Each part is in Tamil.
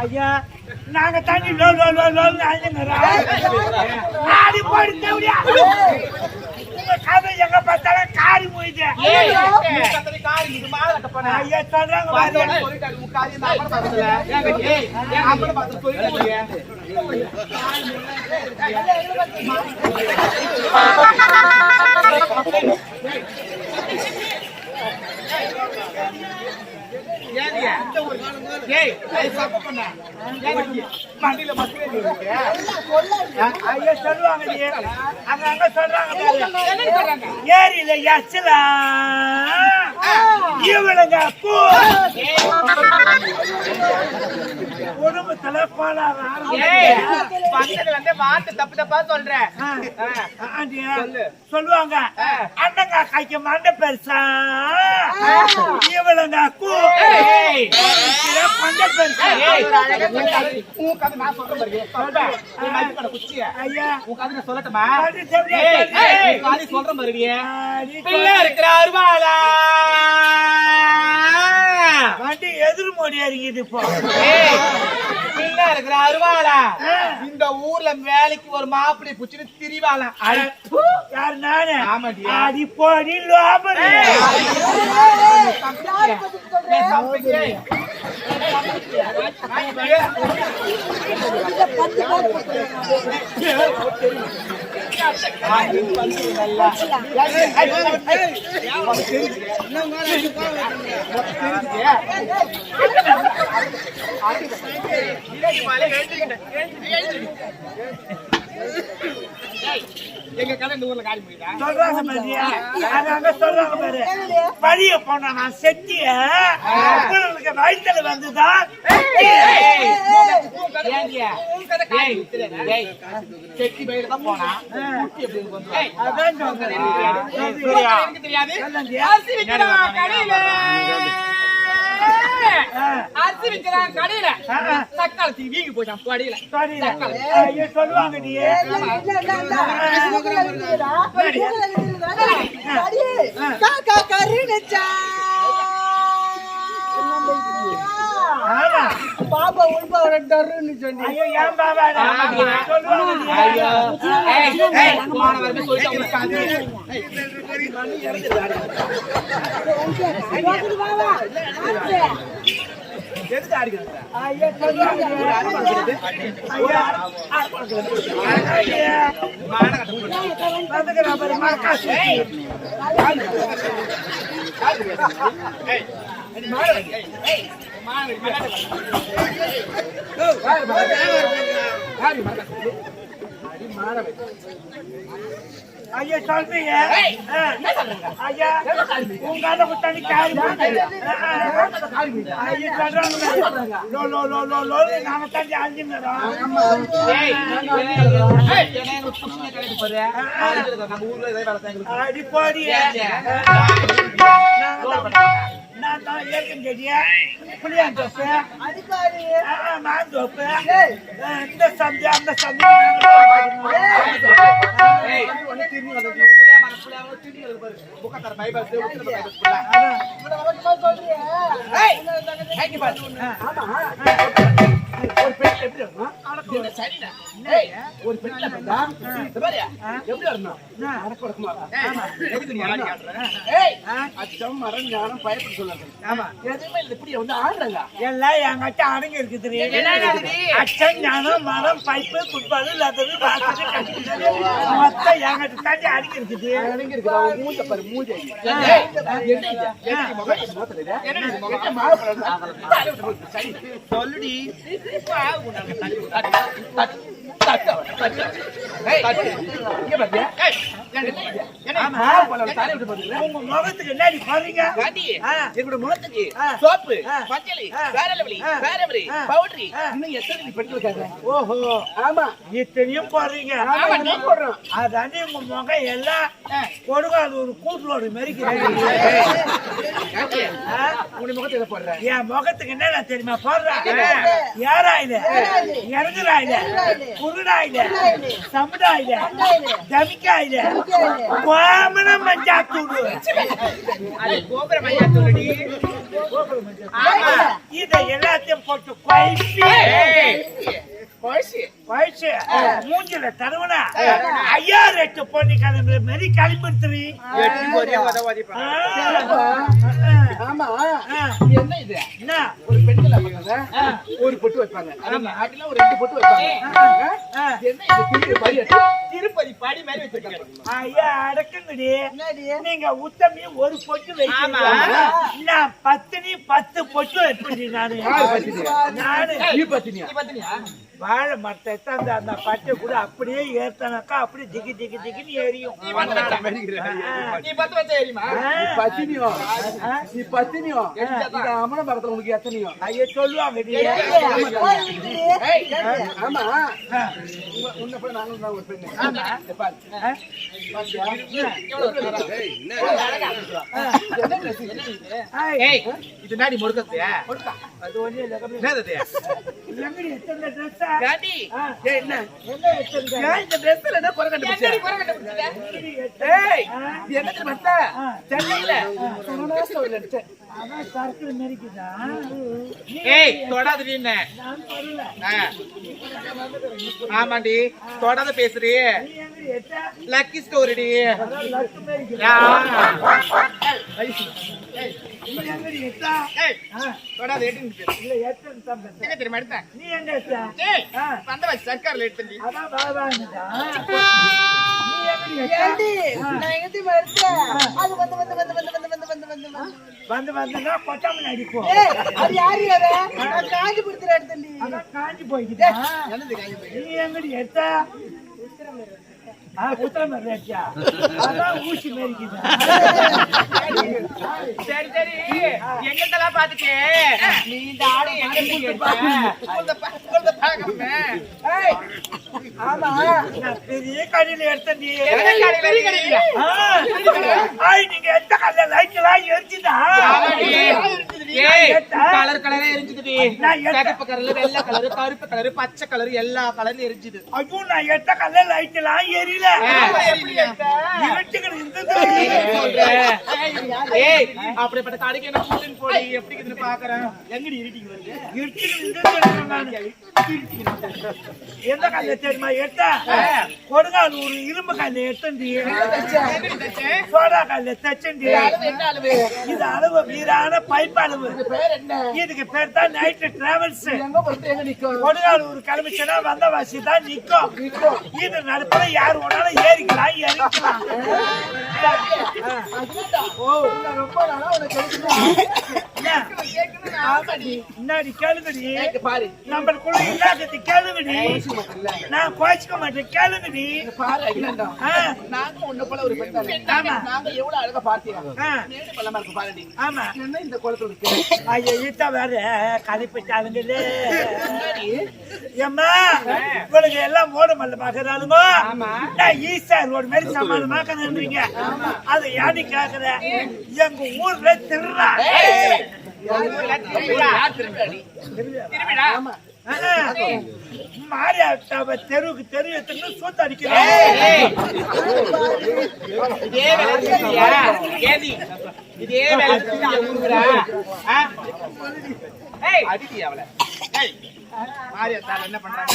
ஐயா நாங்க தண்ணி ஆடி போயிட்டு கதை எங்க பார்த்தாலும் காரி போயிட்டு ஐயா சொல்றாங்க ஏரியில எச்சலா இவளுங்க குடும்பத்துல வார்த்தை தப்பு தப்பா சொல்றேன் சொல்லுவாங்க அண்ணங்க கைக்கு மண்டை பெருசா இவளுங்க மண்டை பெருசா சொல்லட்டுமா சொல்ற மாதிரியே இருக்கிற அருவாளா வண்டி எதிர் மோடியா இருக்குது இப்போ இருக்கிற அருவாளா இந்த ஊர்ல வேலைக்கு ஒரு மாப்பிளை புடிச்சுட்டு திரிவாளாம் யாரு நானு ஆமாடி அடி போடி லோபரி எங்க கடை இந்த ஊர்ல காலி போயிட்டா சொல்றாங்க பாரு பழிய போனா நான் செட்டிய உங்களுக்கு வயிற்றுல வந்துதான் செட்டி பயில தான் போனா அரிசி விற்கிறான் கடையில தக்காளி வீங்கி போயிட்டான் சொல்லுவாங்க நீ பாபா உள்பா டர்ன்னு சொன்னி ஐயோ ஏன் பாபா எதுக்கு ஆடிக்கிறாங்க ஐயா சொல்லுவாங்க ஐயா சொல்றீங்க ஐயா உங்க தண்ணி காரி ஐயா சொல்றாங்க நாம தண்ணி அழிஞ்சுங்கிறோம் அடி போடி நான் தான் ஏற்கனவே கேட்டியா புளியான் தோப்பு நான் தோப்பு இந்த சந்தி அந்த சந்தி ஒரு பெண் எப்படி வரணும்? என்ன சரிடா. ஏய், ஒரு பெண்ல பார்த்தா இந்த பாரியா எப்படி வரணும்? அடக்க ஒடுக்கமா வரணும். எதுக்கு நீ ஆடி ஆடுற? ஏய், அச்சம் மரம் ஞானம் பயப்பட சொல்லாத. ஆமா எதுவுமே இல்ல, இப்படி வந்து ஆடுறாங்க. எல்லாம் என்கிட்ட அடங்கி இருக்குது. அச்சம் ஞானம் மரம் பைப்பு ஃபுட்பால் லதரு பாஸ்கெட் கட்டிக்கிட்டு மொத்தம் என்கிட்ட தாண்டி அடங்கி இருக்குது. அடங்கி இருக்கு. அவன் மூஞ்ச பாரு, மூஞ்ச. ஏய், என்ன இது? என்ன முகம் மாத்துறீங்க? என்ன முகம் மாத்துறீங்க? சரி சொல்லுடி. உங்க முகத்துக்கு என்னடி பாருங்க. என்னோட முகத்துக்கு சோப்பு, மஞ்சள், வேரலவலி, வேரவரி, பவுடரி இன்னும் எத்தனை பெண்களுக்காக? ஓஹோ ஆமா, இத்தனையும் போடுறீங்க. போடுறோம். அதாண்டி உங்க முகம் எல்லாம் கொடுக்காது ஒரு கூட்டுலோடு மெரிக்கிறது. உங்க முகத்தை போடுறேன். என் முகத்துக்கு என்ன தெரியுமா போடுறேன்? ஏராயில, இறங்குறாயில, குருடாயில, சமுதாயில, ஜமிக்காயில, கோமன மஞ்சாத்தூடு. இதை எல்லாத்தையும் போட்டு குழச்சி மூஞ்சில தருவனா ஐயா ரெட்டு பொண்ணு கிளம்புற மாதிரி கிளம்பிடுத்துறீ. ஆமா, என்ன இது? என்ன ஒரு பெண்கள் ஒரு பொட்டு வைப்பாங்க, நாட்டில ஒரு 2 பொட்டு வைப்பாங்க. என்ன இது? திருப்பதி பாடி மாதிரி வச்சிருக்காங்க. ஐயா அடக்குங்கடி. நீங்க உத்தமி ஒரு பொட்டு வைக்கிறீங்க, நான் பத்தினி 10 பொட்டு வைப்பேன். நானு வாழை மரத்தை அந்த அந்த பட்டை கூட அப்படியே ஏத்தனாக்கா அப்படியே திகி திகி திகின்னு எரியும். அமன பக்கத்துல உங்களுக்கு எத்தனையோ ஐயா சொல்லுவாங்க. ஆமா, உன்னை போய் நாங்க ஒரு பெண்ணு இது நாடி முடுக்கத்து. அது ஒண்ணு ஆமாண்டி, தொடாத பேசுறீ. லக்கி ஸ்டோரி சர்க்கார்ல எடுத்து வந்து வந்துன்னா கொட்டாம அடிப்போம். காஞ்சி பிடிச்சிட எடுத்து காஞ்சி போய்கிட்டா. நீ எங்கடி எடுத்தா? ஊசி மேரிக்குது. சரி சரி, எங்கெல்லாம் பாத்துட்டு நீ இந்த ஆடு ஆமா, நான் பெரிய கடையில எடுத்தேன். நீங்க எந்த கடையில லைட் எல்லாம் எரிச்சுதா? கலர் கலரா எரிஞ்சுது. கருப்பு கலர், வெள்ளை கலர், கருப்பு கலர், பச்சை கலர், எல்லா கலரும் எரிஞ்சுது. ஐயோ, நான் எட்ட கலர் லைட் எல்லாம் எரியல. அப்படிப்பட்ட கடைக்கு என்ன கூட்டின்னு போய் எப்படி இருக்குன்னு பாக்குறேன். எங்கடி இருட்டிக்கு வருது? எந்த கல்ல தெரியுமா எடுத்த? கொடுங்கால் ஒரு இரும்பு கல்ல எடுத்தண்டி, சோடா கல்ல தச்சண்டி. இது அளவு வீரான பைப் அளவு. இதுக்கு பேர் தான் நைட் டிராவல்ஸ். கொடுங்கால் ஒரு கிளம்பிச்சுன்னா வந்த வாசி தான் நிக்கும். இது நடுப்புற யார் வேணாலும் ஏறிக்கலாம், இறங்கிக்கலாம். முன்னாடி கேளுங்கடி, நம்மளுக்குள்ள இல்லாதது கேளுங்கடி. நான் கோச்சிக்க மாட்டேன், கேளுங்கடி. நாங்க உன்ன போல ஒரு பெண். நாங்க எவ்வளவு அழகா பார்த்தீங்க. ஆமா, இந்த குளத்துல ஐயா ஈட்டா வேற கதைப்பிட்டாளுங்களே. ஏம்மா, இவளுக்கு எல்லாம் ஓட மல்ல பாக்குறாளுமோ? ஈஸா ரோடு மாதிரி சமாளமாக்கணுன்றீங்க. அதை யாரு கேக்குற? எங்க ஊர்ல திருவிழா. மாரியாத்தாவ தெருவுக்கு தெரு எத்தனை சூத்து அடிக்கிறேன். இதே வேலை மாரியத்தால் என்ன பண்றாங்க?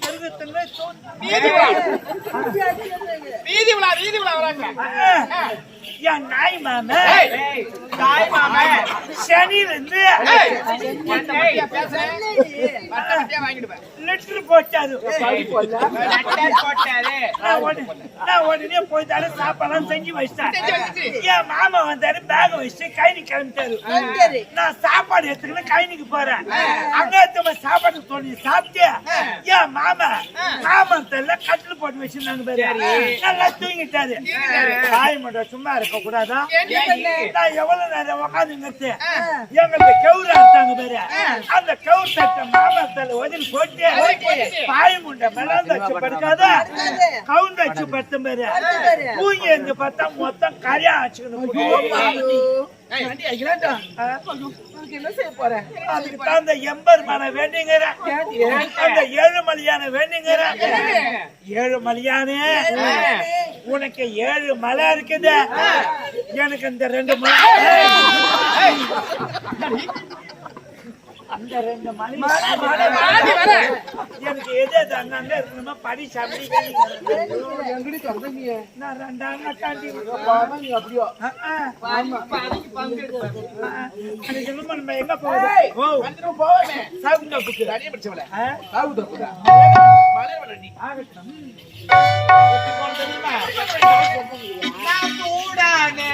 தெருகத்துல தோன்றி வீதி விழா வராங்க. என் நாய் மாம ஏய், தாய் மாமா. சனியில இருந்து என்ன பத்தியா பேசுறேன்? பத்த பத்தியா வாங்கிடுவேன். லெட்டர் போட்டாரு லெட்டர் போட்டாரு. நான் உடனே போய் தர சாப்பாடு செஞ்சு வச்சிட்டேன். செஞ்சு வச்சுட்டு. என் மாமா வந்தாரு பேக வச்சுட்டு கைனி கிளம்பிட்டாரு. நான் சாப்பாடு எடுத்துக்கிட்டு கைனிக்கு போறேன். அங்க எடுத்து சாப்பாடு சொல்லி சாப்பிட்டு என் மாமா தெரியல கட்டில் போட்டு வச்சிருந்தாங்க பாரு. நல்லா தூங்கிட்டாரு. தாய் மட்டும் சும்மா இருக்க கூடாதா? நான் எவ்வளவு நேரம் உட்காந்துங்கிறது எங்களுக்கு கவுரு அறுத்தாங்க பாரு. அந்த கவுர் தட்ட மாமா தலை ஒதுக்கி போட்டு பாய் முண்டை மிளந்து வச்சு படுக்காத கவுண்ட் வச்சு படுத்த பாரு. தூங்கி இருந்து பார்த்தா மொத்தம் கரையா வச்சுக்கணும். என்ன செய்ய போறேன்? அதுக்கு தான் அந்த எம்பர் மலை வேண்டிங்கிறேன். அந்த ஏழுமலையான வேண்டிங்கிறேன். ஏழுமலையானே உனக்கு 7 மலை இருக்குது. எனக்கு இந்த 2 மலை அந்த 2 மலை எனக்கு எது அங்கங்க இருக்கணுமா படி சாப்பிடி எங்கடி தொடங்க நான் 2 அண்ணா தாண்டி நீ அப்படியோ நம்ம எங்க போவோம்? வந்துடும் போவேமே. சாகுந்தோப்புக்கு தனியா பிடிச்சவள. சாவுதா மலர் நீ. ஆகட்டும். நான் கூடானே